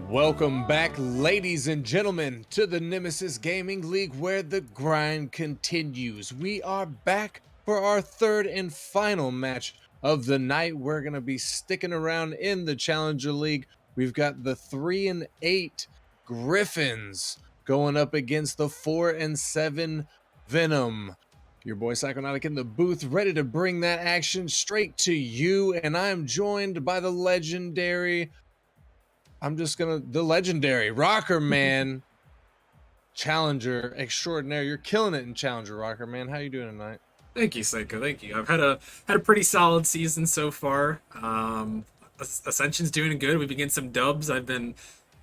Welcome back, ladies and gentlemen, to the Nemesis Gaming League where the grind continues. We are back for our third and final match of the night. We're going to be sticking around in the Challenger League. We've got the 3-8 Gryphons going up against the 4-7 Venom. Your boy Psychonautic in the booth, ready to bring that action straight to you. And I'm joined by the legendary the legendary Rocker Man, Challenger extraordinaire. You're killing it in Challenger, Rocker Man. How you doing tonight? Thank you, Psycho. Thank you. I've had a pretty solid season so far. Ascension's doing good. We've been getting some dubs. I've been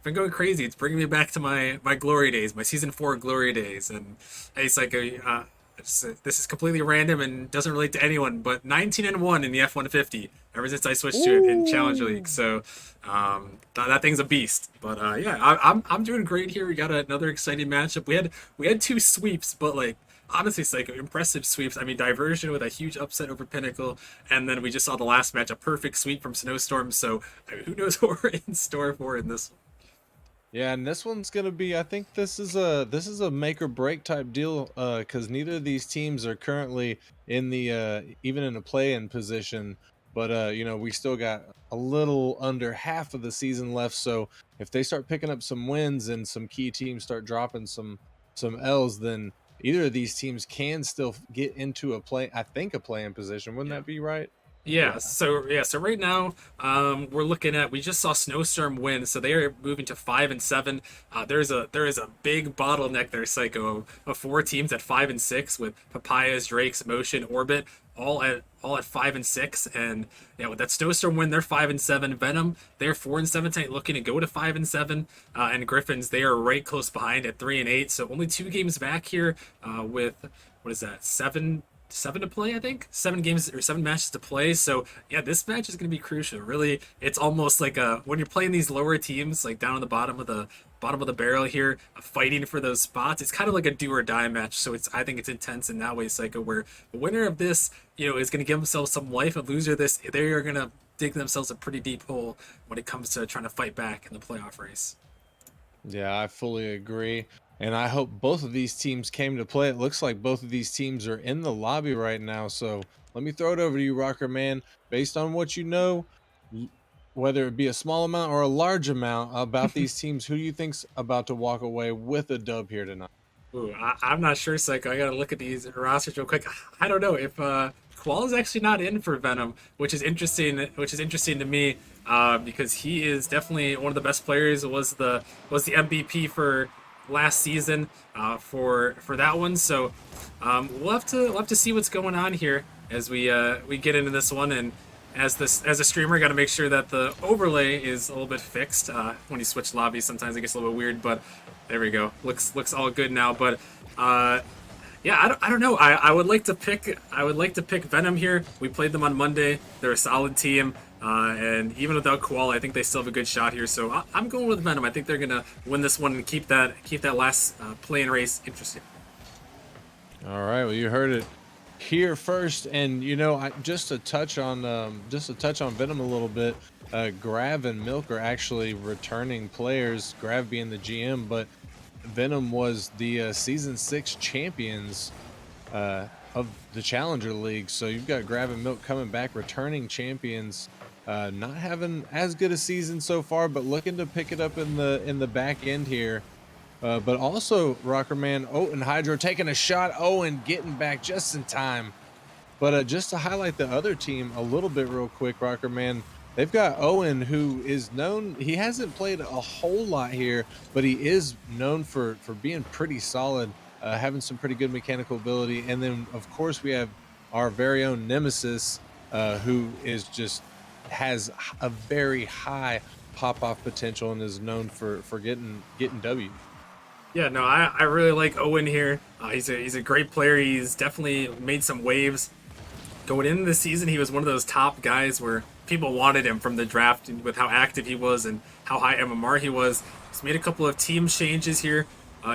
going crazy. It's bringing me back to my glory days, my season 4 glory days. And hey, Psycho, this is completely random and doesn't relate to anyone. But 19-1 in the F-150 ever since I switched to it in Challenger League. So that thing's a beast. But yeah, I'm doing great here. We got another exciting matchup. We had two sweeps, but like. Honestly, Psycho, impressive sweeps. I mean, Diversion with a huge upset over Pinnacle, and then we just saw the last match, a perfect sweep from Snowstorm. So, I mean, who knows what we're in store for in this one? Yeah, and this one's gonna be. I think this is a make or break type deal. Because neither of these teams are currently in the even in a play-in position. But we still got a little under half of the season left. So if they start picking up some wins and some key teams start dropping some L's, then either of these teams can still get into I think a play-in position. Wouldn't Yeah. that be right? Yeah, Yeah. so right now, we're looking at we just saw Snowstorm win, so they are moving to 5-7. There is a big bottleneck there, Psycho, of four teams at 5-6 with Papayas, Drakes, Motion, Orbit, all at 5-6, and yeah, with that Snowstorm win, they're 5-7. Venom, they're 4-7 tonight, looking to go to 5-7, and Gryphons, they are right close behind at 3-8. So only 2 games back here, with what is that, seven to play, I think. 7 games or 7 matches to play. So yeah, this match is gonna be crucial. Really, it's almost like when you're playing these lower teams, like down on the bottom of the barrel here, fighting for those spots. It's kind of like a do or die match. So I think it's intense in that way, Psycho, where the winner of this, is gonna give themselves some life. A loser of this, they are gonna dig themselves a pretty deep hole when it comes to trying to fight back in the playoff race. Yeah, I fully agree. And I hope both of these teams came to play. It looks like both of these teams are in the lobby right now. So let me throw it over to you, Rocker Man. Based on what you know, l- whether it be a small amount or a large amount about these teams, who do you think's about to walk away with a dub here tonight? Ooh, I'm not sure, Psycho. I gotta look at these rosters real quick. I don't know if Qual is actually not in for Venom, which is interesting. Which is interesting to me, because he is definitely one of the best players. Was the MVP for last season, for that one. So we'll have to see what's going on here as we get into this one. And as a streamer, got to make sure that the overlay is a little bit fixed. When you switch lobbies, sometimes it gets a little bit weird, but there we go. Looks all good now. But yeah, I don't know. I would like to pick Venom here. We played them on Monday. They're a solid team. And even without Koal, I think they still have a good shot here. So I'm going with Venom. I think they're gonna win this one and keep that last play-in race interesting. All right, well, you heard it here first, and just to touch on Venom a little bit. Grav and Milk are actually returning players. Grav being the GM, but Venom was the season 6 champions of the Challenger League. So you've got Grav and Milk coming back, returning champions. Not having as good a season so far, but looking to pick it up in the back end here. But also, Rocker Man, Oat and Hydro taking a shot. Owen getting back just in time. But just to highlight the other team a little bit real quick, Rocker Man, they've got Owen, who is known. He hasn't played a whole lot here, but he is known for being pretty solid, having some pretty good mechanical ability. And then, of course, we have our very own Nemesis, who is just has a very high pop off potential and is known for getting W. Yeah, no, I really like Owen here. He's a great player. He's definitely made some waves. Going into the season, he was one of those top guys where people wanted him from the draft with how active he was and how high MMR he was. He's made a couple of team changes here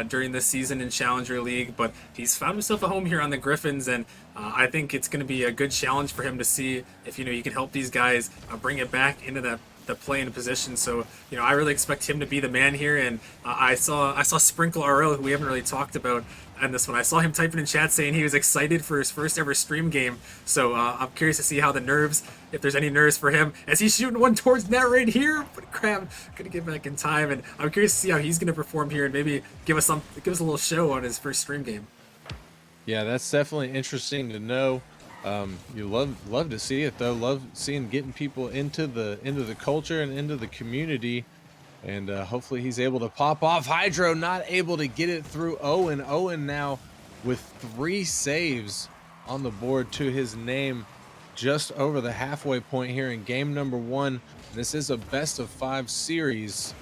during this season in Challenger League, but he's found himself a home here on the Gryphons, and I think it's going to be a good challenge for him to see if he can help these guys bring it back into that the play in position. So I really expect him to be the man here. And I saw Sprinkle RL, who we haven't really talked about, and this one I saw him typing in chat saying he was excited for his first ever stream game. So I'm curious to see how the nerves, if there's any nerves for him, as he's shooting one towards net right here. But Crab gonna get back in time, and I'm curious to see how he's gonna perform here and maybe give us a little show on his first stream game. Yeah, that's definitely interesting to know. You love to see it though. Love seeing getting people into the culture and into the community, and hopefully he's able to pop off. Hydro not able to get it through Owen. Owen now with 3 saves on the board to his name, just over the halfway point here in game number 1. This is a best of 5 series.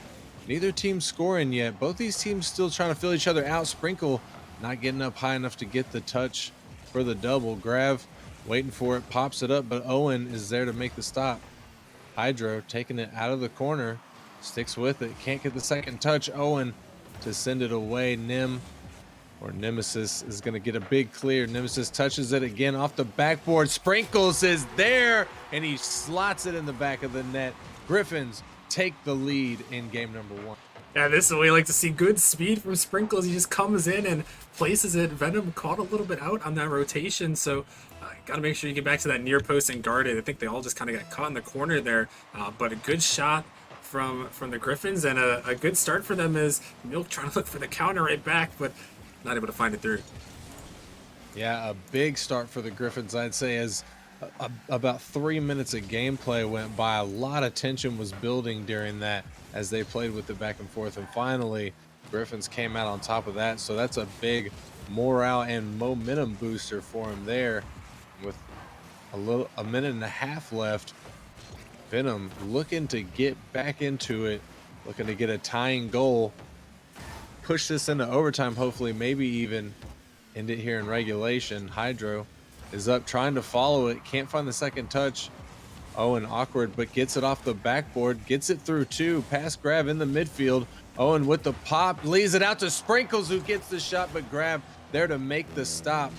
Neither team scoring yet. Both these teams still trying to fill each other out. Sprinkle not getting up high enough to get the touch for the double. Grav waiting for it, pops it up, but Owen is there to make the stop. Hydro taking it out of the corner, sticks with it, can't get the second touch. Owen to send it away. Nemesis is going to get a big clear. Nemesis touches it again off the backboard. Sprinkles is there, and he slots it in the back of the net. Gryphons take the lead in game number 1. Yeah, this is what we like to see. Good speed from Sprinkles. He just comes in and places it. Venom caught a little bit out on that rotation, so got to make sure you get back to that near post and guard it. I think they all just kind of got caught in the corner there, but a good shot from the Gryphons, and a good start for them is Milk trying to look for the counter right back, but not able to find it through. Yeah, a big start for the Gryphons, I'd say, as about 3 minutes of gameplay went by. A lot of tension was building during that as they played with it back and forth, and finally Gryphons came out on top of that. So that's a big morale and momentum booster for him there. With a minute and a half left, Venom looking to get back into it, looking to get a tying goal, push this into overtime, hopefully maybe even end it here in regulation. Hydro is up trying to follow it, can't find the second touch. Owen awkward, but gets it off the backboard, gets it through 2, pass Grav in the midfield. Owen with the pop, leaves it out to Sprinkles, who gets the shot, but Grav there to make the stop.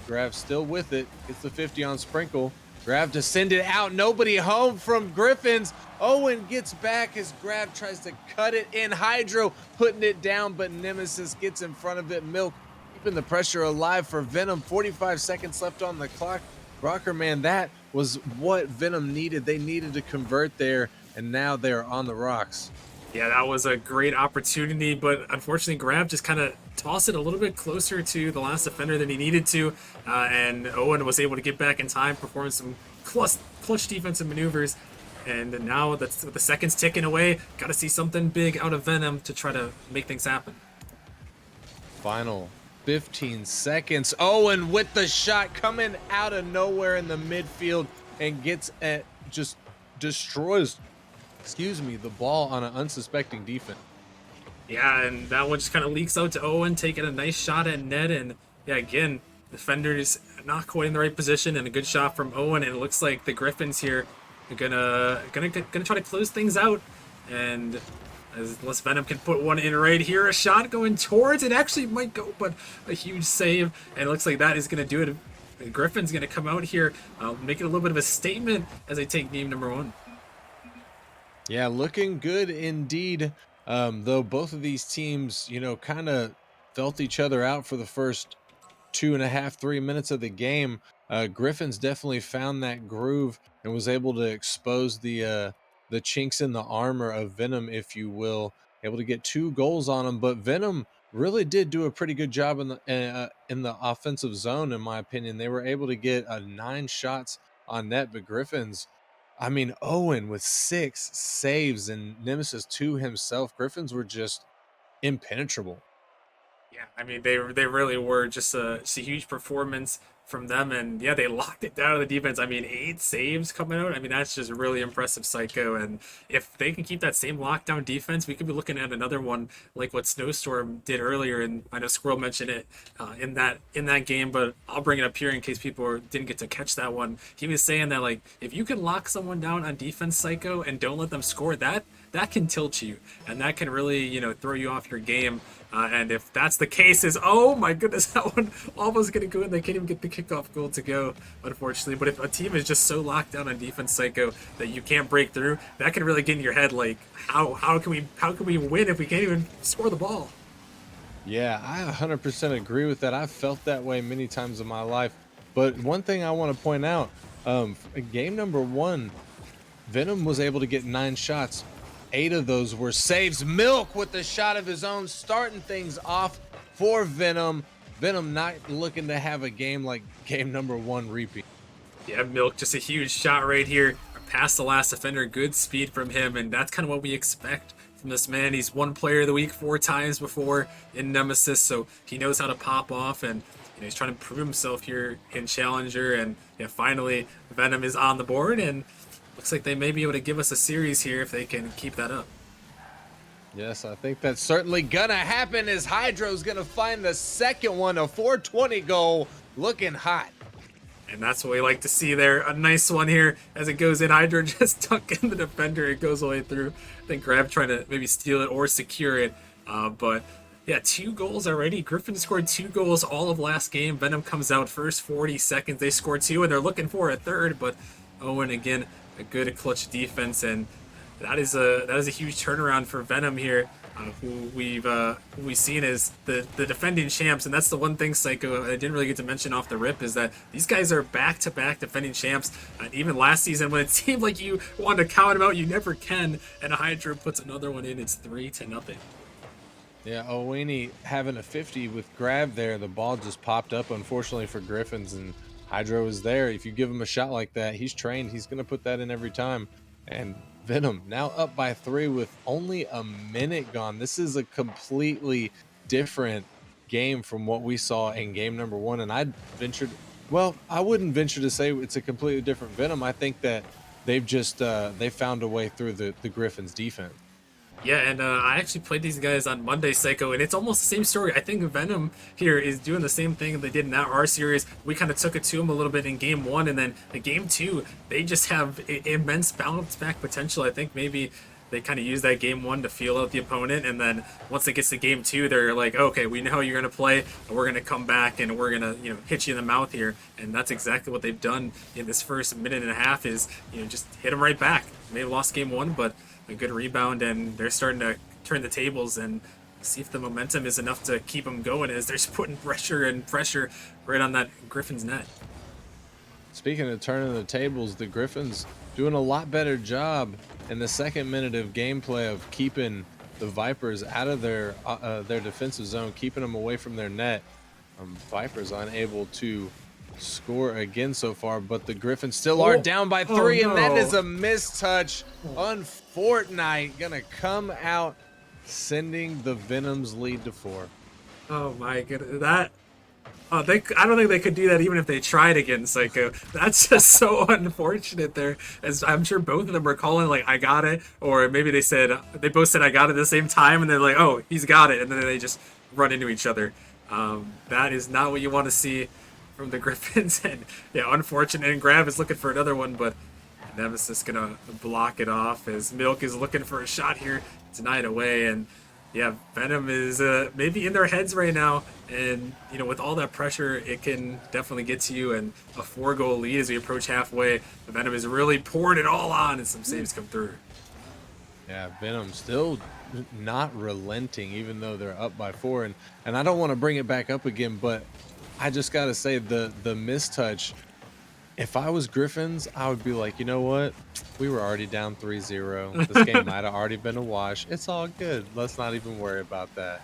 Grav still with it, gets the 50 on Sprinkle. Grav to send it out, nobody home from Gryphons. Owen gets back as Grav tries to cut it in. Hydro putting it down, but Nemesis gets in front of it. Milk keeping the pressure alive for Venom. 45 seconds left on the clock. Rocker, man, that was what Venom needed. They needed to convert there, and now they're on the rocks. Yeah, that was a great opportunity, but unfortunately Grav just kind of tossed it a little bit closer to the last defender than he needed to, and Owen was able to get back in time, perform some clutch defensive maneuvers, and now that's the seconds ticking away. Got to see something big out of Venom to try to make things happen. Final 15 seconds. Owen with the shot coming out of nowhere in the midfield and gets at, just destroys, the ball on an unsuspecting defense. Yeah, and that one just kind of leaks out to Owen, taking a nice shot at net, and yeah, again, defenders not quite in the right position, and a good shot from Owen, and it looks like the Gryphons here are gonna try to close things out, and unless Venom can put one in right here, a shot going towards it, actually might go, but a huge save, and it looks like that is gonna do it. The Gryphons gonna come out here, make it a little bit of a statement as they take game number 1. Yeah, looking good indeed. Though both of these teams, kind of felt each other out for the first 2.5, 3 minutes of the game. Gryphons definitely found that groove and was able to expose the chinks in the armor of Venom, if you will, able to get 2 goals on him. But Venom really did do a pretty good job in the offensive zone, in my opinion. They were able to get 9 shots on net, but Gryphons, I mean, Owen with 6 saves and Nemesis 2 himself. Gryphons were just impenetrable. Yeah, I mean they really were just a huge performance from them, and yeah, they locked it down with the defense. I mean, 8 saves coming out. I mean, that's just really impressive, Psycho. And if they can keep that same lockdown defense, we could be looking at another one like what Snowstorm did earlier. And I know Squirrel mentioned it in that game, but I'll bring it up here in case people didn't get to catch that one. He was saying that like if you can lock someone down on defense, Psycho, and don't let them score, that can tilt you, and that can really throw you off your game. And if that's the case, oh my goodness, that one almost gonna go in. They can't even get the kickoff goal to go, unfortunately. But if a team is just so locked down on defense, Psycho, that you can't break through, that can really get in your head. Like, how can we win if we can't even score the ball? Yeah, I 100% agree with that. I've felt that way many times in my life. But one thing I want to point out, game number one, Venom was able to get 9 shots. 8 of those were saves. Milk with the shot of his own, starting things off for Venom. Venom not looking to have a game like game number one repeat. Yeah, Milk, just a huge shot right here. Past the last defender, good speed from him, and that's kind of what we expect from this man. He's won Player of the Week 4 times before in Nemesis, so he knows how to pop off, and he's trying to prove himself here in Challenger. And yeah, finally, Venom is on the board, and looks like they may be able to give us a series here if they can keep that up. Yes, I think that's certainly gonna happen as Hydro's gonna find the second one, a 420 goal, looking hot. And that's what we like to see there. A nice one here as it goes in. Hydra just tuck in the defender. It goes all the way through. I think Grab trying to maybe steal it or secure it. But yeah, 2 goals already. Gryphon scored 2 goals all of last game. Venom comes out first 40 seconds. They score 2 and they're looking for a third. But Owen again, a good clutch defense, and that is a huge turnaround for Venom here, who we've seen as the defending champs. And that's the one thing, Psycho, I didn't really get to mention off the rip, is that these guys are back-to-back defending champs. And even last season, when it seemed like you wanted to count them out, you never can. And Hydra puts another one in. It's 3-0. Yeah, Owini having a 50 with Grab there. The ball just popped up, unfortunately for Gryphons, and Hydro was there. If you give him a shot like that, he's trained. He's going to put that in every time. And Venom now up by 3 with only a minute gone. This is a completely different game from what we saw in game number one. And I wouldn't venture to say it's a completely different Venom. I think that they've just they found a way through the Gryphons defense. Yeah, and I actually played these guys on Monday, Psycho, and it's almost the same story. I think Venom here is doing the same thing they did in our series. We kind of took it to them a little bit in game 1, and then in game 2, they just have immense bounce back potential. I think maybe they kind of use that game 1 to feel out the opponent, and then once it gets to game 2, they're like, okay, we know how you're going to play, and we're going to come back, and we're going to hit you in the mouth here. And that's exactly what they've done in this first minute and a half, is just hit them right back. They lost game 1, but a good rebound, and they're starting to turn the tables and see if the momentum is enough to keep them going as they're just putting pressure right on that Gryphons net. Speaking of turning the tables, the Gryphons doing a lot better job in the second minute of gameplay of keeping the Vipers out of their defensive zone, keeping them away from their net. Vipers unable to score again so far, but the Gryphons still are down by 3, and that is a mistouch on Fortnite. Gonna come out sending the Venoms lead to 4. Oh my goodness, I don't think they could do that even if they tried again, Psycho. That's just so unfortunate there, as I'm sure both of them were calling like, I got it, or maybe they both said I got it at the same time, and they're like, oh, he's got it, and then they just run into each other. That is not what you want to see from the Gryphons. And yeah, unfortunate, and Grab is looking for another one, but Nemesis gonna block it off as Milk is looking for a shot here, denied away. And yeah, Venom is maybe in their heads right now, and with all that pressure, it can definitely get to you. And a 4-goal lead as we approach halfway, Venom is really pouring it all on, and some saves come through. Yeah, Venom still not relenting, even though they're up by 4. And I don't want to bring it back up again, but I just gotta say the mistouch. If I was Gryphons, I would be like, you know what? We were already down 3-0. This game might have already been a wash. It's all good. Let's not even worry about that.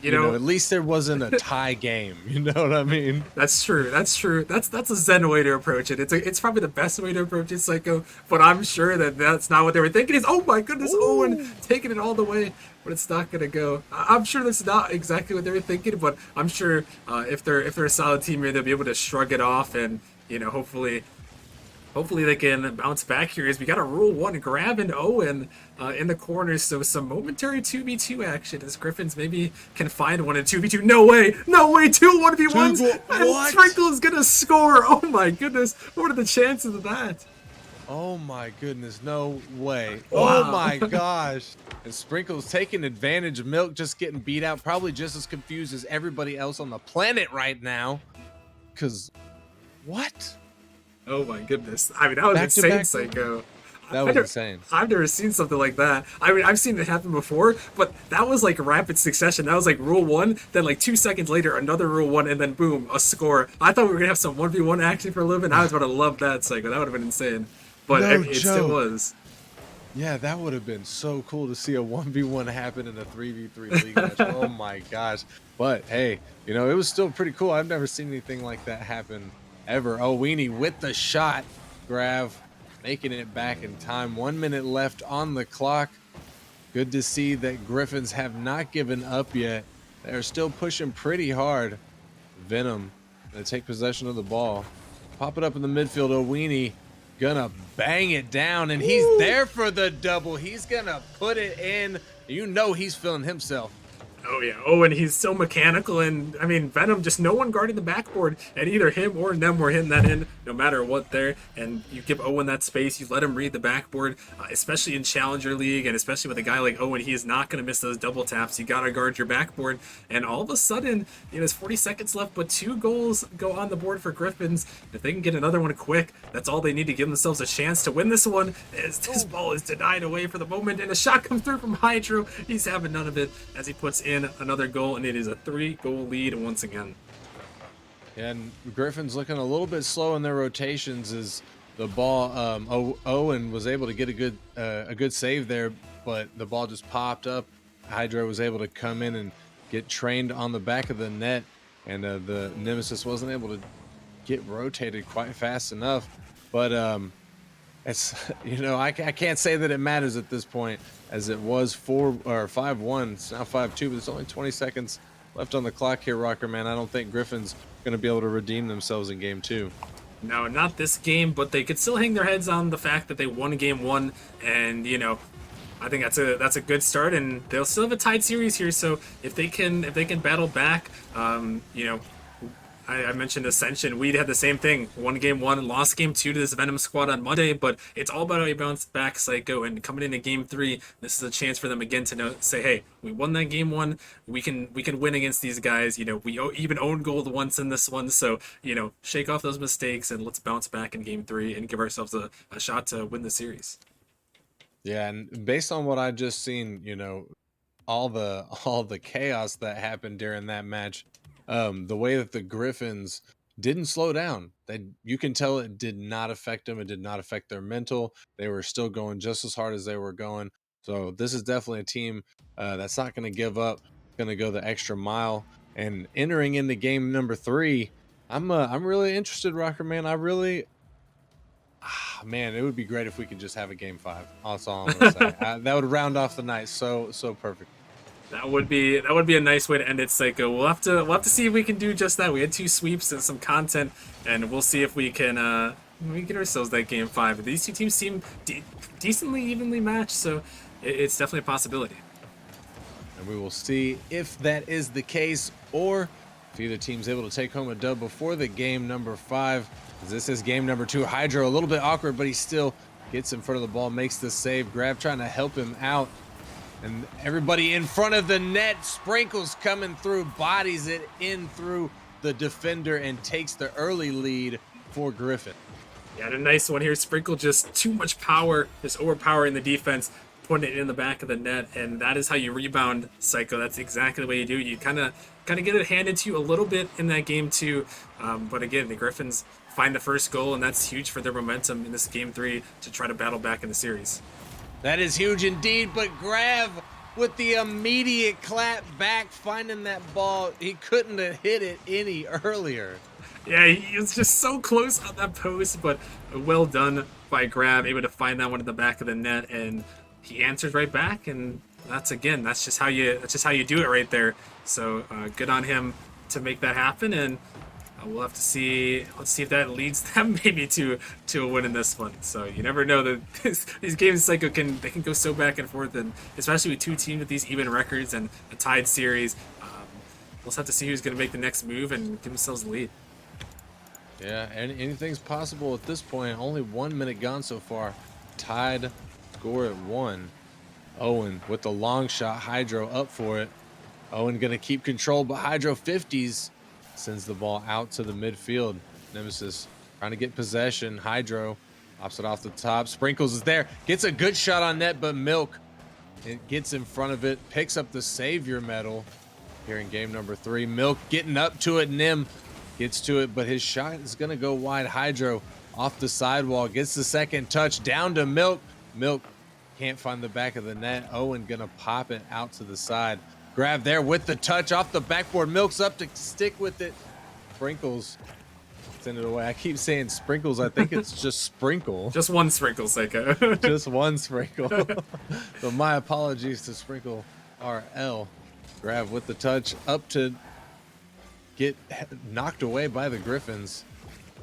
You know, at least there wasn't a tie game. You know what I mean? That's true. That's true. That's a Zen way to approach it. It's probably the best way to approach it, Psycho. But I'm sure that's not what they were thinking. Is, oh my goodness, Owen taking it all the way, but it's not gonna go. I'm sure that's not exactly what they were thinking, but I'm sure if they're a solid team here, they'll be able to shrug it off, and hopefully they can bounce back here, as we got a Rule 1 Grab and Owen in the corners. So some momentary 2v2 action as Gryphons maybe can find one in 2v2. No way! 2 1v1s! And Sprinkle is gonna score! Oh my goodness! What are the chances of that? Oh my goodness, no way. Wow. Oh my gosh. And Sprinkle's taking advantage of Milk just getting beat out, probably just as confused as everybody else on the planet right now. Because what? Oh my goodness. I mean, that was Back to insane, back. Psycho. That I was never, insane. I've never seen something like that. I mean, I've seen it happen before, but that was like rapid succession. That was like rule one, then like 2 seconds later, another rule one, and then boom, a score. I thought we were gonna have some 1v1 action for a little bit. I was about to love that, Psycho. That would have been insane. But No it still joke. was. Yeah, that would have been so cool to see a 1v1 happen in a 3v3 league match. Oh my gosh. But hey, you know, it was still pretty cool. I've never seen anything like that happen ever. Oh, Weenie with the shot. Grav making it back in time. 1 minute left on the clock. Good to see that Gryphons have not given up yet. They're still pushing pretty hard. Venom gonna take possession of the ball. Pop it up in the midfield. Weenie gonna bang it down, and he's there for the double. He's gonna put it in. You know he's feeling himself. Oh yeah. Oh, and he's so mechanical, and I mean Venom, just no one guarding the backboard, and either him or them were hitting that in, no matter what. There, and you give Owen that space, you let him read the backboard, especially in Challenger League, and especially with a guy like Owen, he is not going to miss those double taps. You gotta guard your backboard, and all of a sudden, you know, there's 40 seconds left, but 2 goals go on the board for Gryphons. If they can get another one quick, that's all they need to give themselves a chance to win this one. As this ball is denied away for the moment, and a shot comes through from Hydro. He's having none of it as he puts in another goal, and it is a 3-goal lead once again. And Gryphons looking a little bit slow in their rotations as the ball. Owen was able to get a good save there, but the ball just popped up. Hydro was able to come in and get trained on the back of the net, and the Nemesis wasn't able to get rotated quite fast enough. But it's you know I can't say that it matters at this point, as it was 5-1. It's now 5-2, but there's only 20 seconds left on the clock here, Rocker Man. I don't think Gryphons going to be able to redeem themselves in game 2. No, not this game, but they could still hang their heads on the fact that they won game 1, and you know, I think that's a good start, and they'll still have a tied series here. So if they can battle back, you know, I mentioned Ascension. We had the same thing. Won game 1, lost game 2 to this Venom squad on Monday, but it's all about how you bounce back, Psycho. And coming into game 3, this is a chance for them again to say, hey, we won that game 1. We can win against these guys. You know, we even owned gold once in this one. So, you know, shake off those mistakes and let's bounce back in game 3 and give ourselves a shot to win the series. Yeah, and based on what I just seen, you know, all the chaos that happened during that match, the way that the Gryphons didn't slow down, you can tell it did not affect them. It did not affect their mental. They were still going just as hard as they were going. So this is definitely a team that's not going to give up, going to go the extra mile. And entering into game number 3, I'm really interested, Rocker Man. Man, it would be great if we could just have a game 5. That's all I'm gonna say. That would round off the night so perfect. That would be a nice way to end it, Psycho. We'll have to see if we can do just that. We had 2 sweeps and some content, and we'll see if we can we get ourselves that game 5. These 2 teams seem decently evenly matched, so it's definitely a possibility. And we will see if that is the case, or if either team's able to take home a dub before the game number 5. This is game number 2. Hydro a little bit awkward, but he still gets in front of the ball, makes the save. Grav trying to help him out. And everybody in front of the net. Sprinkles coming through, bodies it in through the defender, and takes the early lead for Gryphon. Yeah, a nice one here. Sprinkle just too much power, just overpowering the defense, putting it in the back of the net, and that is how you rebound, Psycho. That's exactly the way you do. You kind of get it handed to you a little bit in that game 2, but again, the Gryphons find the first goal, and that's huge for their momentum in this game 3 to try to battle back in the series. That is huge indeed, but Grav with the immediate clap back, finding that ball. He couldn't have hit it any earlier. Yeah, he was just so close on that post, but well done by Grav, able to find that one in the back of the net, and he answers right back, and that's just how you do it right there. So good on him to make that happen, and we'll have to see. Let's see if that leads them maybe to a win in this one. So you never know that these games, Psycho, can go so back and forth, and especially with 2 teams with these even records and a tied series. We'll just have to see who's going to make the next move and give themselves the lead. Yeah, and anything's possible at this point. Only 1 minute gone so far. Tied score at 1. Owen with the long shot. Hydro up for it. Owen going to keep control, but Hydro 50s sends the ball out to the midfield. Nemesis trying to get possession. Hydro pops it off the top. Sprinkles is there, gets a good shot on net, but Milk, it gets in front of it, picks up the savior medal here in game number 3. Milk getting up to it. Nim gets to it, but his shot is going to go wide. Hydro off the sidewall, gets the second touch down to Milk. Milk can't find the back of the net. Owen going to pop it out to the side. Grab there with the touch off the backboard. Milk's up to stick with it. Sprinkles send it away. I keep saying Sprinkles. I think it's just Sprinkle. Just one Sprinkle, Seiko. Just one Sprinkle. So my apologies to Sprinkle RL. Grab with the touch up to get knocked away by the Gryphons.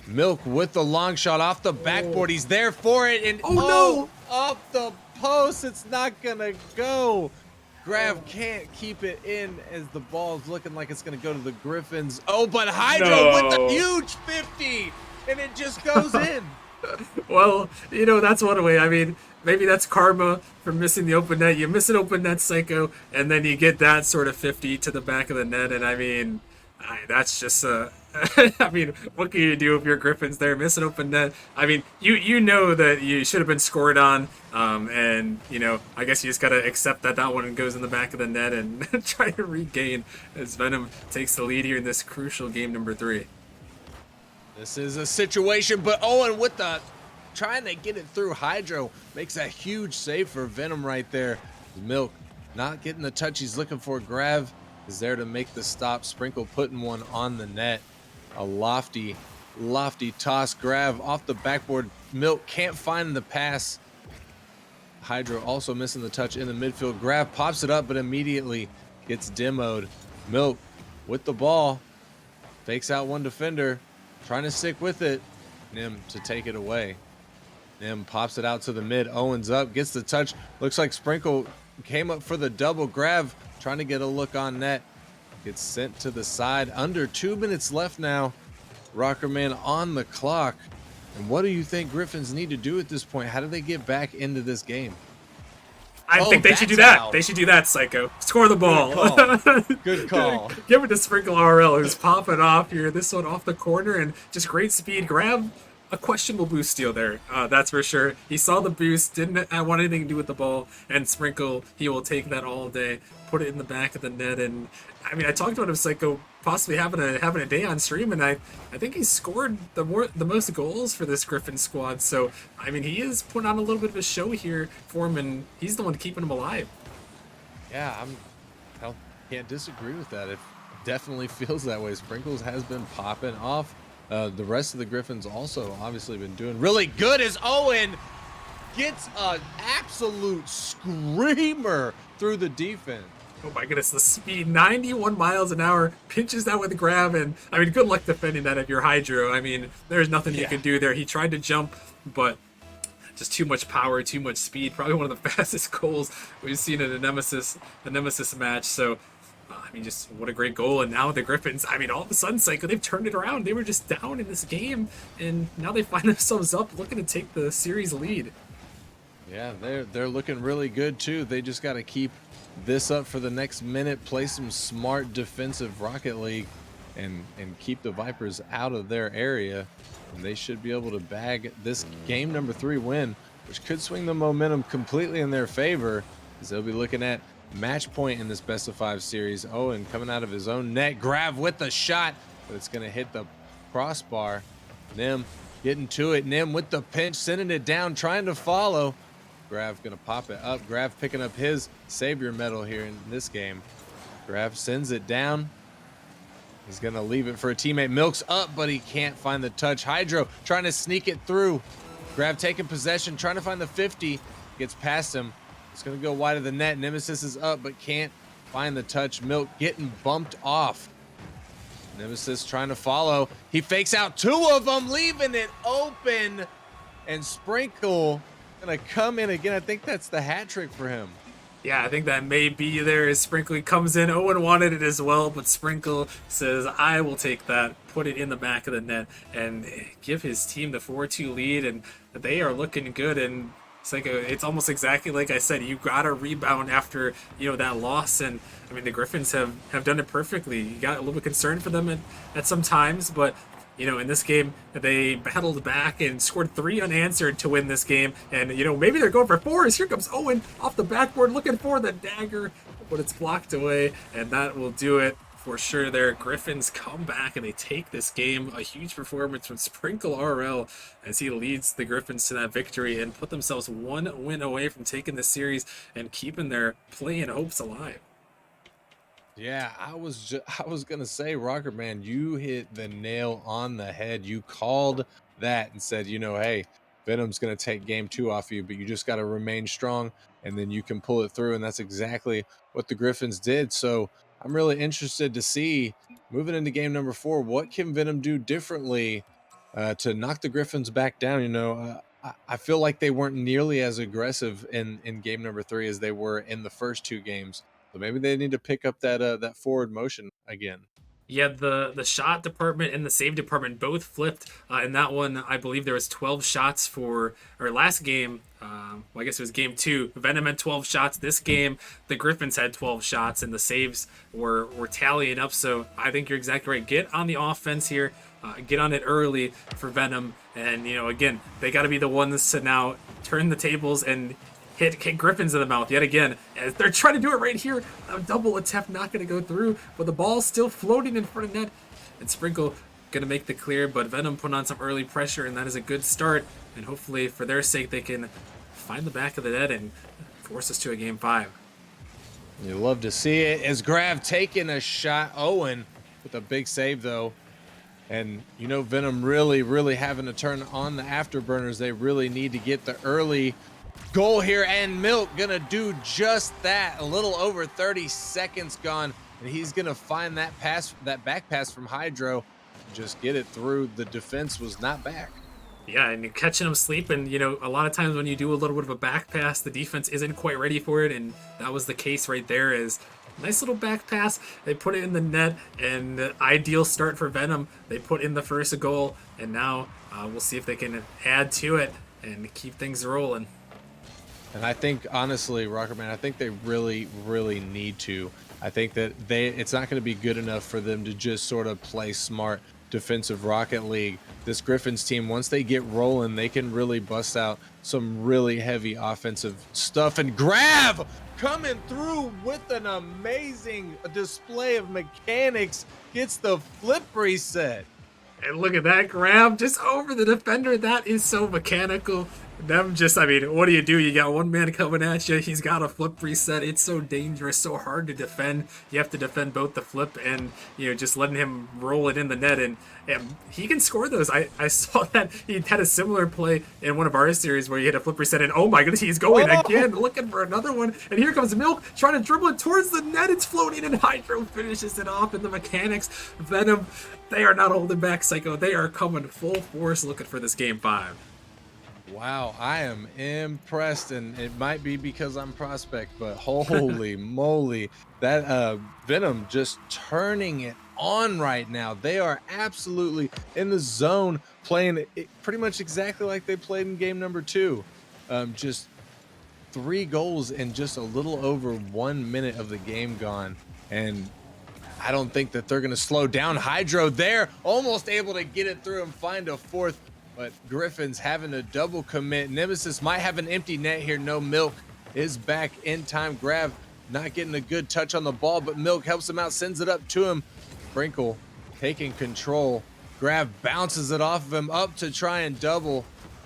Milk with the long shot off the backboard. He's there for it. And no! Off the post. It's not going to go. Grav can't keep it in as the ball's looking like it's going to go to the Gryphons. Oh, but Hydro with the huge 50, and it just goes in. Well, you know, that's one way. I mean, maybe that's karma for missing the open net. You miss an open net, Psycho, and then you get that sort of 50 to the back of the net. And I mean, that's just I mean, what can you do if your Gryphons there miss an open net? I mean, you know that you should have been scored on, and you know, I guess you just gotta accept that that one goes in the back of the net and try to regain as Venom takes the lead here in this crucial game number 3. This is a situation, but Owen with the trying to get it through. Hydro makes a huge save for Venom right there. Milk not getting the touch he's looking for. Grav is there to make the stop. Sprinkle putting one on the net. A lofty toss. Grav off the backboard. Milk can't find the pass. Hydro also missing the touch in the midfield. Grav pops it up, but immediately gets demoed. Milk with the ball. Fakes out one defender. Trying to stick with it. Nim to take it away. Nim pops it out to the mid. Owens up. Gets the touch. Looks like Sprinkle came up for the double. Grav trying to get a look on net. Gets sent to the side. Under 2 minutes left now. Rockerman on the clock. And what do you think Gryphons need to do at this point? How do they get back into this game? I think they should do that. They should do that, Psycho. Score the ball. Good call. Give it to Sprinkle RL, who's popping off here. This one off the corner and just great speed. Grab a questionable boost steal there. That's for sure. He saw the boost, didn't want anything to do with the ball, and Sprinkle, he will take that all day. Put it in the back of the net, and I mean, I talked about him, Psycho, possibly having a day on stream, and I think he's scored the most goals for this Gryphon squad. So I mean, he is putting on a little bit of a show here for him, and he's the one keeping him alive. Yeah, I can't disagree with that. It definitely feels that way. Sprinkles has been popping off. The rest of the Gryphons also obviously been doing really good as Owen gets an absolute screamer through the defense. Oh my goodness, the speed, 91 miles an hour, pinches that with a grab, and I mean, good luck defending that if you're Hydro. I mean, there's nothing you can do there. He tried to jump, but just too much power, too much speed. Probably one of the fastest goals we've seen in a Nemesis match. So, I mean, just what a great goal. And now the Gryphons, I mean, all of a sudden, Psycho, they've turned it around. They were just down in this game, and now they find themselves up, looking to take the series lead. Yeah, they're looking really good too. They just got to keep this up for the next minute, play some smart defensive Rocket League, and keep the Vipers out of their area, and they should be able to bag this game number 3 win, which could swing the momentum completely in their favor, as they'll be looking at match point in this best of 5 series. Owen coming out of his own net, Grav with the shot, but it's going to hit the crossbar. Nim getting to it. Nim with the pinch, sending it down, trying to follow. Grav gonna pop it up. Grav picking up his savior medal here in this game. Grav sends it down. He's gonna leave it for a teammate. Milk's up, but he can't find the touch. Hydro trying to sneak it through. Grav taking possession, trying to find the 50. Gets past him. It's gonna go wide of the net. Nemesis is up, but can't find the touch. Milk getting bumped off. Nemesis trying to follow. He fakes out 2 of them, leaving it open. And Sprinkle gonna come in again. I think that's the hat trick for him. Yeah, I think that may be there as Sprinkle comes in. Owen wanted it as well, but Sprinkle says, I will take that, put it in the back of the net, and give his team the 4-2 lead, and they are looking good. And It's like it's almost exactly like I said. You got to rebound after that loss, and I mean the Griffins have done it perfectly. You got a little bit concerned for them at some times, but in this game, they battled back and scored 3 unanswered to win this game. And, maybe they're going for 4s. Here comes Owen off the backboard looking for the dagger, but it's blocked away, and that will do it for sure there. Griffins come back and they take this game. A huge performance from Sprinkle RL as he leads the Griffins to that victory and put themselves 1 win away from taking this series and keeping their play-in hopes alive. Yeah, I was gonna say, Rocker Man, you hit the nail on the head. You called that and said, hey, Venom's gonna take game 2 off you, but you just got to remain strong, and then you can pull it through. And that's exactly what the Griffins did. So I'm really interested to see moving into game number 4, what can Venom do differently to knock the Griffins back down. I feel like they weren't nearly as aggressive in game number 3 as they were in the first 2 games. So maybe they need to pick up that forward motion again. Yeah, the shot department and the save department both flipped. In that one, I believe there was 12 shots for, or last game, well, I guess it was game 2. Venom had 12 shots. This game, the Griffins had 12 shots, and the saves were tallying up. So I think you're exactly right. Get on the offense here. Get on it early for Venom. And, again, they got to be the ones to now turn the tables and hit Griffins in the mouth yet again. As they're trying to do it right here. A double attempt not going to go through, but the ball's still floating in front of net. And Sprinkle going to make the clear, but Venom put on some early pressure, and that is a good start. And hopefully, for their sake, they can find the back of the net and force us to a game 5. You love to see it. As Grav taking a shot. Owen with a big save, though. And, Venom really having to turn on the afterburners. They really need to get the early goal here, and Milk gonna do just that. A little over 30 seconds gone, and he's gonna find that back pass from Hydro, just get it through. The defense was not back. Yeah, and you're catching them sleeping. A lot of times when you do a little bit of a back pass, the defense isn't quite ready for it, and that was the case right there. Is nice little back pass. They put it in the net, and ideal start for Venom. They put in the first goal, and now we'll see if they can add to it and keep things rolling. And I think, honestly, Rockerman, I think they really need to. I think that it's not going to be good enough for them to just sort of play smart defensive Rocket League. This Griffins team, once they get rolling, they can really bust out some really heavy offensive stuff. And Grav coming through with an amazing display of mechanics, gets the flip reset. And look at that grab just over the defender. That is so mechanical. Them just, I mean, what do? You got one man coming at you. He's got a flip reset. It's so dangerous, so hard to defend. You have to defend both the flip and, just letting him roll it in the net. And he can score those. I saw that he had a similar play in one of our series where he hit a flip reset. And oh my goodness, he's going again, looking for another one. And here comes Milk trying to dribble it towards the net. It's floating, and Hydro finishes it off. And the mechanics, Venom, they are not holding back, Psycho. They are coming full force looking for this game 5. Wow, I am impressed, and it might be because I'm prospect, but holy moly, that Venom just turning it on right now. They are absolutely in the zone, playing it pretty much exactly like they played in game number 2. Just 3 goals in just a little over 1 minute of the game gone, and I don't think that they're going to slow down. Hydro there, almost able to get it through and find a 4th. But Griffins having a double commit. Nemesis might have an empty net here. No, Milk is back in time. Grav not getting a good touch on the ball, but Milk helps him out, sends it up to him. Sprinkle taking control. Grav bounces it off of him up to try and double.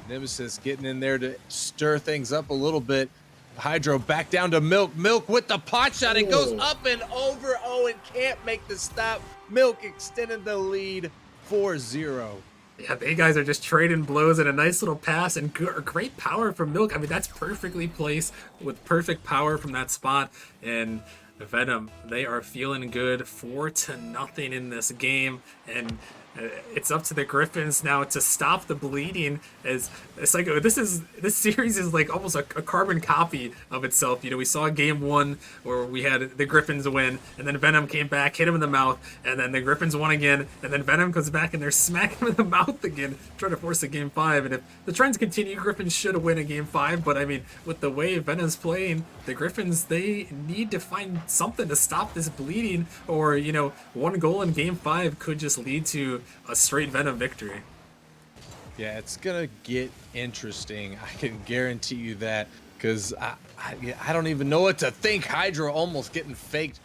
Nemesis getting in there to stir things up a little bit. Hydro back down to Milk. Milk with the pot shot. It goes up and over. Owen can't make the stop. Milk extended the lead 4-0. Yeah, they guys are just trading blows and a nice little pass and great power from Milk. I mean, that's perfectly placed with perfect power from that spot. And Venom, they are feeling good, 4-0 in this game. And It's up to the Gryphons now to stop the bleeding. As it's like this series is like almost a carbon copy of itself. We saw game one where we had the Gryphons win, and then Venom came back, hit him in the mouth, and then the Gryphons won again, and then Venom comes back and they're smacking him in the mouth again, trying to force a game five. And if the trends continue, Gryphons should win a game five. But I mean, with the way Venom's playing, the Gryphons, they need to find something to stop this bleeding, or one goal in game five could just lead to a straight Venom victory. Yeah, it's gonna get interesting. I can guarantee you that, because I don't even know what to think. Hydra almost getting faked,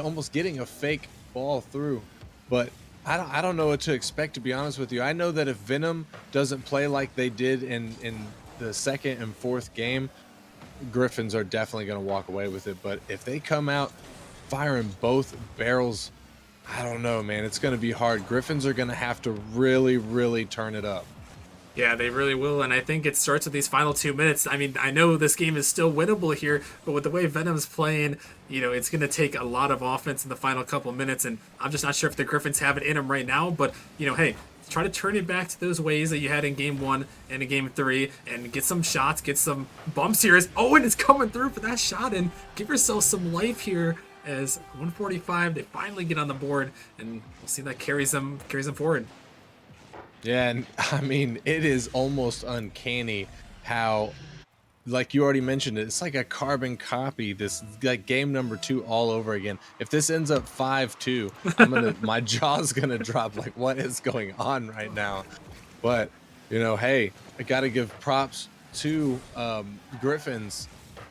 almost getting a fake ball through, but I don't know what to expect, to be honest with you. I know that if Venom doesn't play like they did in the second and fourth game, Gryphons are definitely gonna walk away with it. But if they come out firing both barrels, I don't know, man. It's gonna be hard. Gryphons are gonna have to really, really turn it up. Yeah, they really will, and I think it starts with these final 2 minutes. I mean, I know this game is still winnable here, but with the way Venom's playing, it's going to take a lot of offense in the final couple minutes, and I'm just not sure if the Gryphons have it in them right now, but, hey, try to turn it back to those ways that you had in game one and in game three, and get some shots, get some bumps here as Owen is coming through for that shot, and give yourself some life here as 145, they finally get on the board, and we'll see that carries them forward. Yeah, and I mean, it is almost uncanny how, like you already mentioned it, it's like a carbon copy. This like game number two all over again. If this ends up 5-2, my jaw's gonna drop. Like, what is going on right now? But hey, I gotta give props to Gryphons.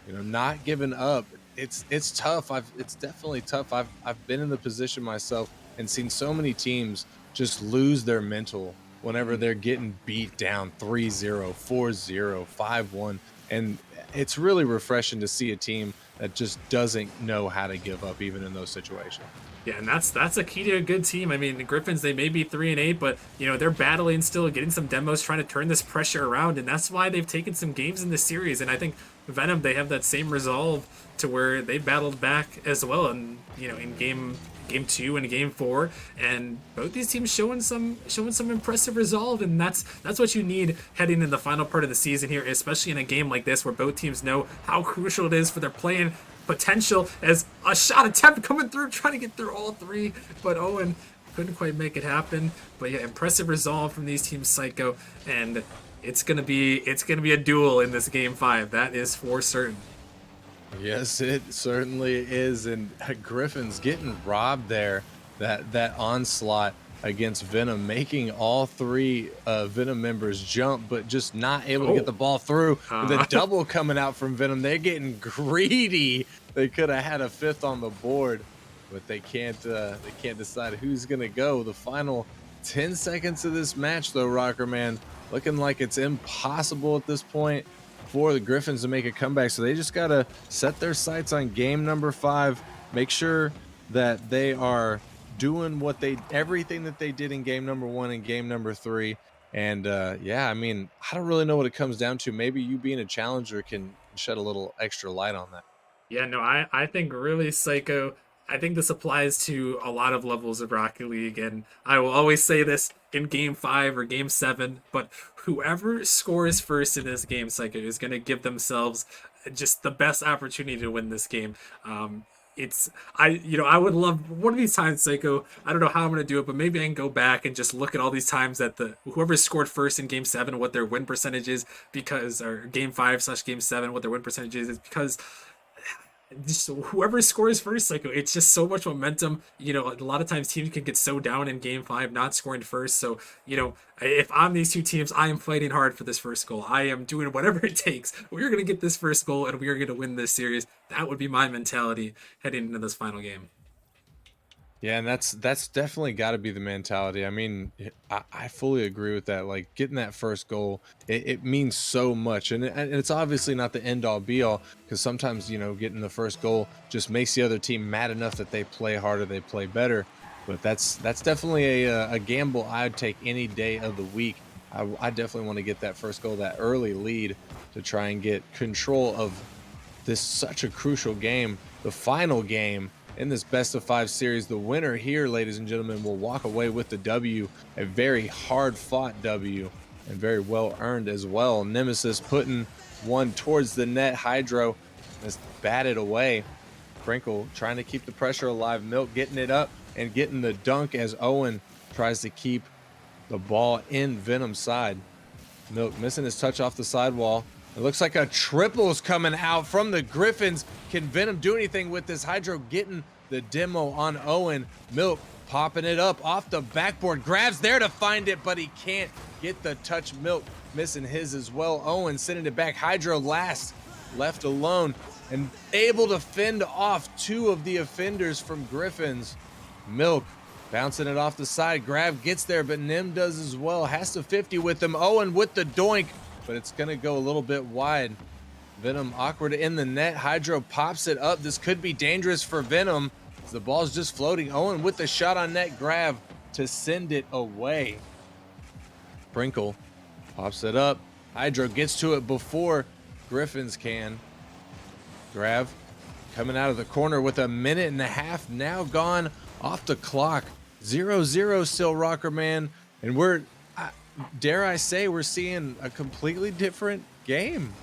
Not giving up. It's tough. It's definitely tough. I've been in the position myself and seen so many teams just lose their mental whenever they're getting beat down 3-0, 4-0, 5-1. And it's really refreshing to see a team that just doesn't know how to give up even in those situations. Yeah, and that's a key to a good team. I mean, the Gryphons, they may be 3-8, but they're battling still, getting some demos, trying to turn this pressure around, and that's why they've taken some games in this series. And I think Venom, they have that same resolve to where they battled back as well, and in game two and game four, and both these teams showing some impressive resolve, and that's what you need heading in the final part of the season here, especially in a game like this where both teams know how crucial it is for their playing potential. As a shot attempt coming through, trying to get through all three, but Owen couldn't quite make it happen. But yeah, impressive resolve from these teams, Psycho, and it's gonna be a duel in this game five. That is for certain. Yes, it certainly is. And Gryphons getting robbed there. That onslaught against Venom, making all three Venom members jump, but just not able to get the ball through. With a double coming out from Venom, they're getting greedy. They could have had a fifth on the board, but they can't decide who's gonna go. The final 10 seconds of this match, though, Rocker Man, looking like it's impossible at this point for the Gryphons to make a comeback. So they just gotta set their sights on game number 5, make sure that they are doing everything that they did in game number 1 and game number 3. And yeah, I mean, I don't really know what it comes down to. Maybe you being a challenger can shed a little extra light on that. Yeah, no, I think really, Psycho, I think this applies to a lot of levels of Rocket League, and I will always say this in game 5 or game 7, but whoever scores first in this game, Psycho, is going to give themselves just the best opportunity to win this game. I would love one of these times, Psycho. I don't know how I'm gonna do it, but maybe I can go back and just look at all these times that whoever scored first in game 7, what their win percentage is, because, or game 5/game 7, what their win percentage is because just whoever scores first, like, it's just so much momentum. A lot of times teams can get so down in game 5 not scoring first. So if I'm these two teams, I am fighting hard for this first goal. I am doing whatever it takes. We're gonna get this first goal and we are gonna win this series. That would be my mentality heading into this final game. Yeah, and that's definitely got to be the mentality. I mean, I fully agree with that. Like, getting that first goal, it means so much, and it's obviously not the end all be all, because sometimes getting the first goal just makes the other team mad enough that they play harder, they play better. But that's definitely a gamble I'd take any day of the week. I definitely want to get that first goal, that early lead, to try and get control of this such a crucial game, the final game. in this best of 5 series. The winner here, ladies and gentlemen, will walk away with the W, a very hard fought W and very well earned as well. Nemesis putting one towards the net. Hydro has batted away. Sprinkle trying to keep the pressure alive. Milk getting it up and getting the dunk as Owen tries to keep the ball in Venom's side. Milk missing his touch off the sidewall. It looks like a triple's coming out from the Gryphons. Can Venom do anything with this? Hydro getting the demo on Owen. Milk popping it up off the backboard. Grabs there to find it, but he can't get the touch. Milk missing his as well. Owen sending it back. Hydro last left alone and able to fend off 2 of the offenders from Gryphons. Milk bouncing it off the side. Grab gets there, but Nim does as well. Has to 50 with him. Owen with the doink, but it's going to go a little bit wide. Venom awkward in the net. Hydro pops it up. This could be dangerous for Venom. The ball's just floating. Owen with the shot on net. Grab to send it away. Sprinkle pops it up. Hydro gets to it before Gryphons can. Grab coming out of the corner with a minute and a half now gone off the clock. 0-0 still, Rocker Man. And we're, dare I say, we're seeing a completely different game.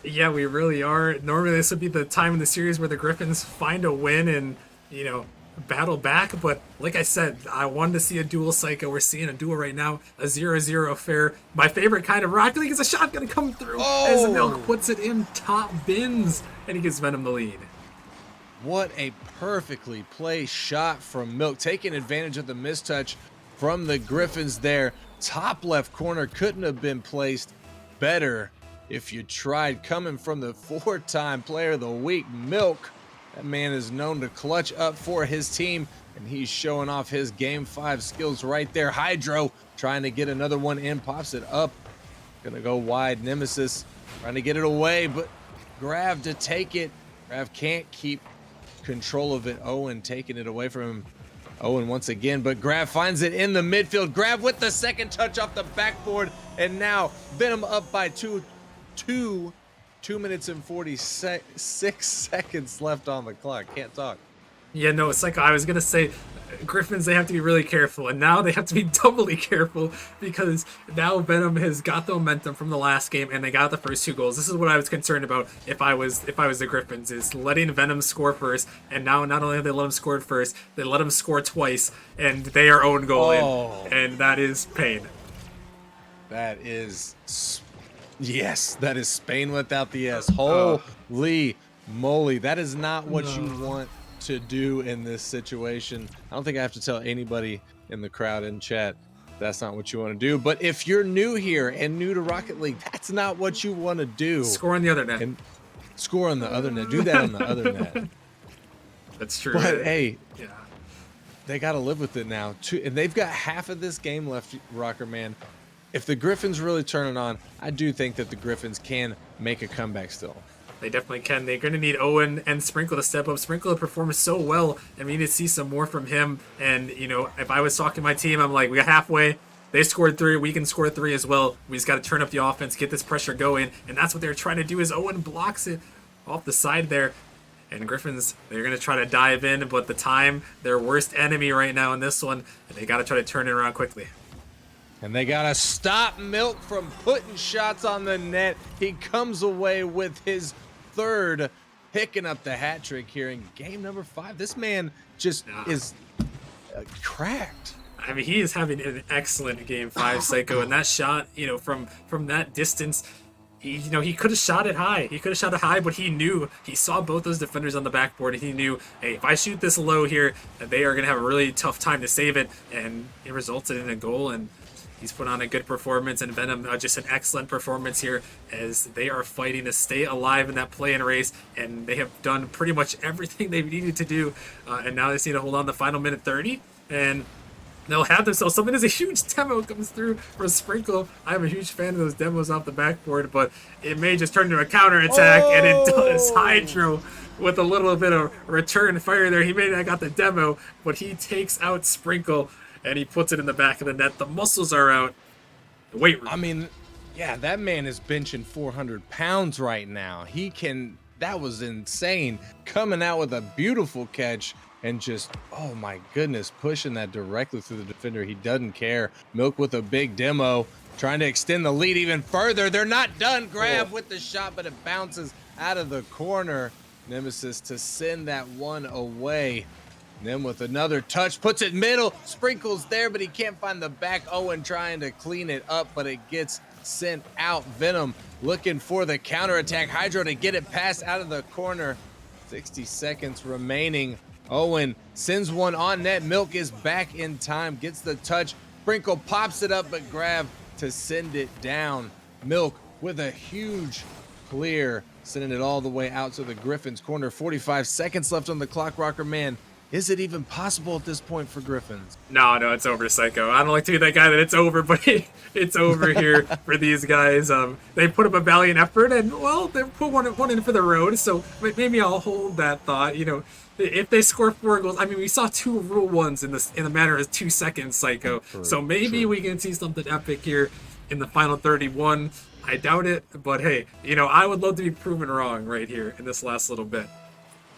Yeah, we really are. Normally this would be the time in the series where the Gryphons find a win and, you know, battle back. But like I said, I wanted to see a duel Psycho. We're seeing a duel right now, a 0-0 affair. My favorite kind of Rocket League is a shot gonna come through as Milk puts it in top bins and he gives Venom the lead. What a perfectly placed shot from Milk, taking advantage of the mistouch from the Gryphons there. Top left corner couldn't have been placed better if you tried. Coming from the 4-time player of the week, Milk. That man is known to clutch up for his team, and he's showing off his Game 5 skills right there. Hydro trying to get another one in, pops it up. Gonna go wide. Nemesis trying to get it away, but Grav to take it. Grav can't keep control of it. Owen taking it away from him. Owen once again, but Grav finds it in the midfield. Grav with the second touch off the backboard, and now Venom up by 2 minutes and 46 seconds left on the clock. Can't talk. Yeah, no, it's like I was gonna say, Gryphons, they have to be really careful, and now they have to be doubly careful because now Venom has got the momentum from the last game, and they got the first 2 goals. This is what I was concerned about if I was the Gryphons, is letting Venom score first, and now not only have they let him score first, they let him score twice, and they are own goal in, and that is pain. That is, yes, that is Spain without the S. Holy moly, that is not what you want to do in this situation. I don't think I have to tell anybody in the crowd in chat that's not what you want to do. But if you're new here and new to Rocket League, that's not what you want to do. Score on the other net. And score on the other net. Do that on the other net. That's true. But hey, yeah, they got to live with it now. And they've got half of this game left, Rocker Man. If the Gryphons really turn it on, I do think that the Gryphons can make a comeback still. They definitely can. They're going to need Owen and Sprinkle to step up. Sprinkle performs so well, and we need to see some more from him. And, you know, if I was talking to my team, I'm like, we got halfway. They scored 3. We can score 3 as well. We just got to turn up the offense, get this pressure going. And that's what they're trying to do is Owen blocks it off the side there. And Gryphons, they're going to try to dive in, but the time, their worst enemy right now in this one, and they got to try to turn it around quickly. And they got to stop Milk from putting shots on the net. He comes away with his 3rd, picking up the hat trick here in game number 5. This man just is cracked. I mean, he is having an excellent game 5, Psycho, and that shot, you know, from that distance, he could have shot it high. He could have shot it high, but he knew, he saw both those defenders on the backboard, and he knew, hey, if I shoot this low here, they are going to have a really tough time to save it, and it resulted in a goal, and he's put on a good performance, and Venom just an excellent performance here as they are fighting to stay alive in that play-in race, and they have done pretty much everything they've needed to do, and now they just need to hold on the final minute 30, and they'll have themselves something. As a huge demo comes through for Sprinkle. I'm a huge fan of those demos off the backboard, but it may just turn into a counterattack, and it does. Hydro with a little bit of return fire there. He may not got the demo, but he takes out Sprinkle, and he puts it in the back of the net. The muscles are out. The weight room. I mean, yeah, that man is benching 400 pounds right now. He can That was insane. Coming out with a beautiful catch and just, oh my goodness, pushing that directly through the defender. He doesn't care. Milk with a big demo, trying to extend the lead even further. They're not done. Grab with the shot, but it bounces out of the corner. Nemesis to send that one away. Nem with another touch, puts it middle, sprinkles there, but he can't find the back. Owen trying to clean it up, but it gets sent out. Venom looking for the counterattack. Hydro to get it passed out of the corner. 60 seconds remaining. Owen sends one on net. Milk is back in time, gets the touch. Sprinkle pops it up, but Grab to send it down. Milk with a huge clear, sending it all the way out to the Gryphons corner. 45 seconds left on the clock, Rocker Man. Is it even possible at this point for Gryphons? No, it's over, Psycho. I don't like to be that guy that it's over, but it's over here for these guys. They put up a valiant effort, and well, they put one in for the road. So maybe I'll hold that thought. If they score 4 goals, I mean, we saw 2 rule ones in the matter of 2 seconds, Psycho. So maybe we can see something epic here in the final 31. I doubt it, but hey, I would love to be proven wrong right here in this last little bit.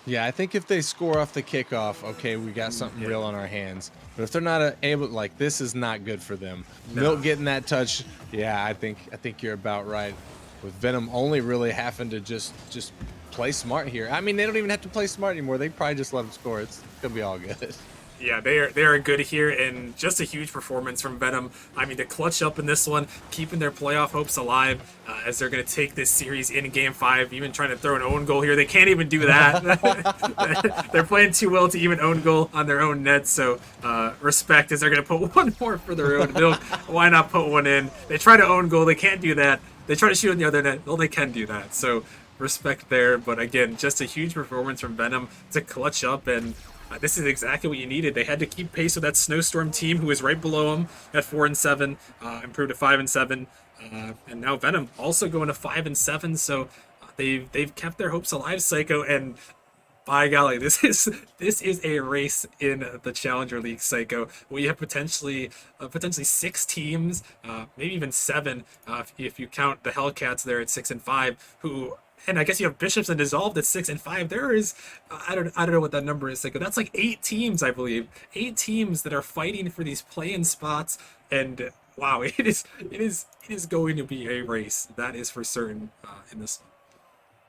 Yeah, I think if they score off the kickoff, okay, we got something real on our hands. But if they're not able, like, this is not good for them. No. Milt getting that touch, yeah, I think you're about right. With Venom only really having to just play smart here. I mean, they don't even have to play smart anymore. They probably just let them score. It's gonna be all good. Yeah, they are good here, and just a huge performance from Venom. I mean, to clutch up in this one, keeping their playoff hopes alive as they're going to take this series in Game 5, even trying to throw an own goal here. They can't even do that. They're playing too well to even own goal on their own net, so respect as they're going to put one more for their own. Why not put one in? They try to own goal. They can't do that. They try to shoot on the other net. Well, they can do that, so respect there. But again, just a huge performance from Venom to clutch up, and this is exactly what you needed. They had to keep pace with that Snowstorm team, who was right below them at 4-7, improved to 5-7, and now Venom also going to 5-7. So they've kept their hopes alive, Psycho. And by golly, this is a race in the Challenger League, Psycho. We have potentially 6 teams, maybe even 7, if you count the Hellcats there at 6-5, who. And I guess you have Bishops and Dissolved at 6-5. There is, I don't know what that number is. Like, that's like 8 teams, I believe. 8 teams that are fighting for these play-in spots. And wow, it is going to be a race. That is for certain in this one.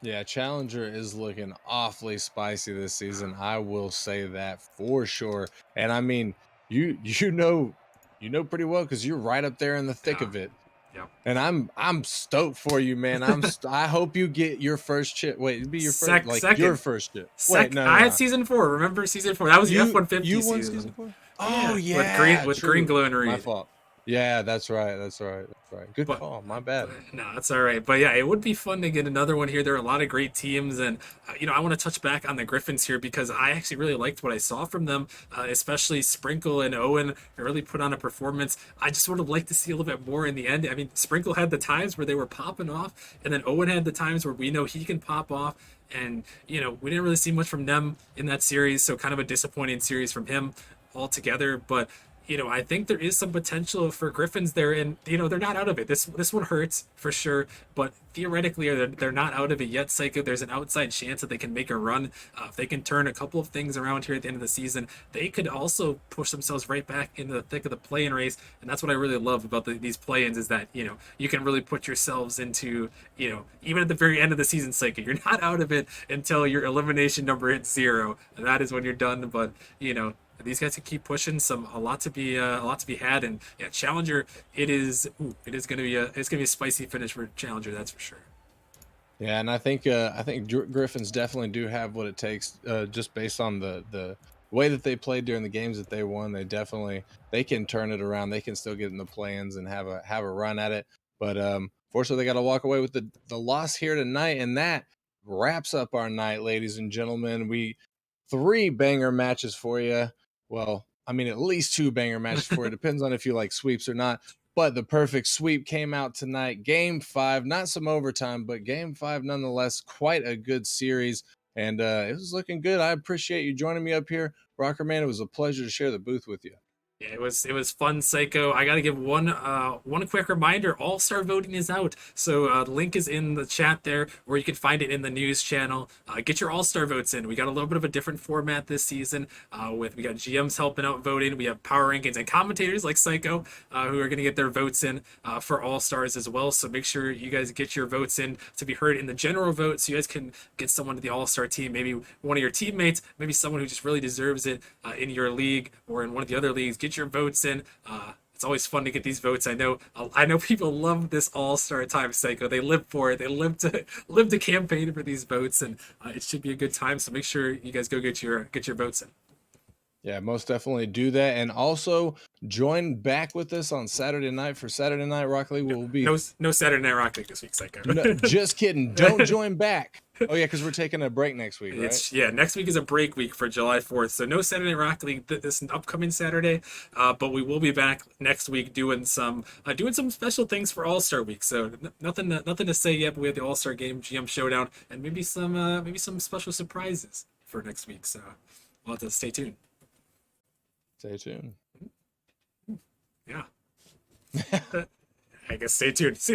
Yeah, Challenger is looking awfully spicy this season. I will say that for sure. And I mean, you know pretty well because you're right up there in the thick of it. Yeah. And I'm stoked for you, man. I hope you get your first chip. Wait, it'd be your first, your first chip. Wait, no, I had season 4. Remember season 4? That was the F-150 you won season. Season 4? Oh yeah, with Green Glow and Reed. My fault. Yeah, that's right. Good call. My bad. No, that's all right. But yeah, it would be fun to get another one here. There are a lot of great teams, and I want to touch back on the Gryphons here because I actually really liked what I saw from them, especially Sprinkle and Owen. They really put on a performance. I just would have liked to see a little bit more in the end. I mean, Sprinkle had the times where they were popping off, and then Owen had the times where we know he can pop off. And we didn't really see much from them in that series, so kind of a disappointing series from him altogether. But I think there is some potential for Gryphons there, and they're not out of it. This one hurts for sure, but theoretically they're not out of it yet, Psycho. There's an outside chance that they can make a run. If they can turn a couple of things around here at the end of the season, they could also push themselves right back into the thick of the play-in race. And that's what I really love about these play-ins is that you can really put yourselves into even at the very end of the season, Psycho. You're not out of it until your elimination number hits 0, and that is when you're done. But these guys can keep pushing. A lot to be had, and yeah, Challenger. It is going to be a spicy finish for Challenger. That's for sure. Yeah, and I think Gryphons definitely do have what it takes, just based on the way that they played during the games that they won. They can turn it around. They can still get in the play-ins and have a run at it. But fortunately, they got to walk away with the loss here tonight, and that wraps up our night, ladies and gentlemen. 3 banger matches for you. Well, I mean, at least 2 banger matches for you. Depends on if you like sweeps or not. But the perfect sweep came out tonight. Game 5, not some overtime, but Game 5 nonetheless. Quite a good series, and it was looking good. I appreciate you joining me up here, Rocker Man. It was a pleasure to share the booth with you. Yeah, it was fun, Psycho. I gotta give one quick reminder. All-Star voting is out, so the link is in the chat there, or you can find it in the news channel. Get your All-Star votes in. We got a little bit of a different format this season. With we got GMs helping out voting. We have power rankings and commentators like Psycho, who are gonna get their votes in for All-Stars as well. So make sure you guys get your votes in to be heard in the general vote, so you guys can get someone to the All-Star team. Maybe one of your teammates, maybe someone who just really deserves it in your league or in one of the other leagues. Get your votes in. It's always fun to get these votes. I know people love this All-Star time, Psycho. They live for it. They live to campaign for these votes, and it should be a good time. So make sure you guys go get your votes in. Yeah, most definitely do that. And also join back with us on Saturday night for Saturday Night Rock League. We'll be No Saturday Night Rock League this week, Psycho. no, just kidding. Don't join back. Oh yeah, because we're taking a break next week, right? Next week is a break week for July 4th, so no Saturday Night Rock League this upcoming Saturday, but we will be back next week doing some special things for All Star Week. So nothing to say yet, but we have the All Star Game, GM Showdown, and maybe some special surprises for next week. So we'll have to stay tuned. Stay tuned. Yeah, I guess stay tuned. See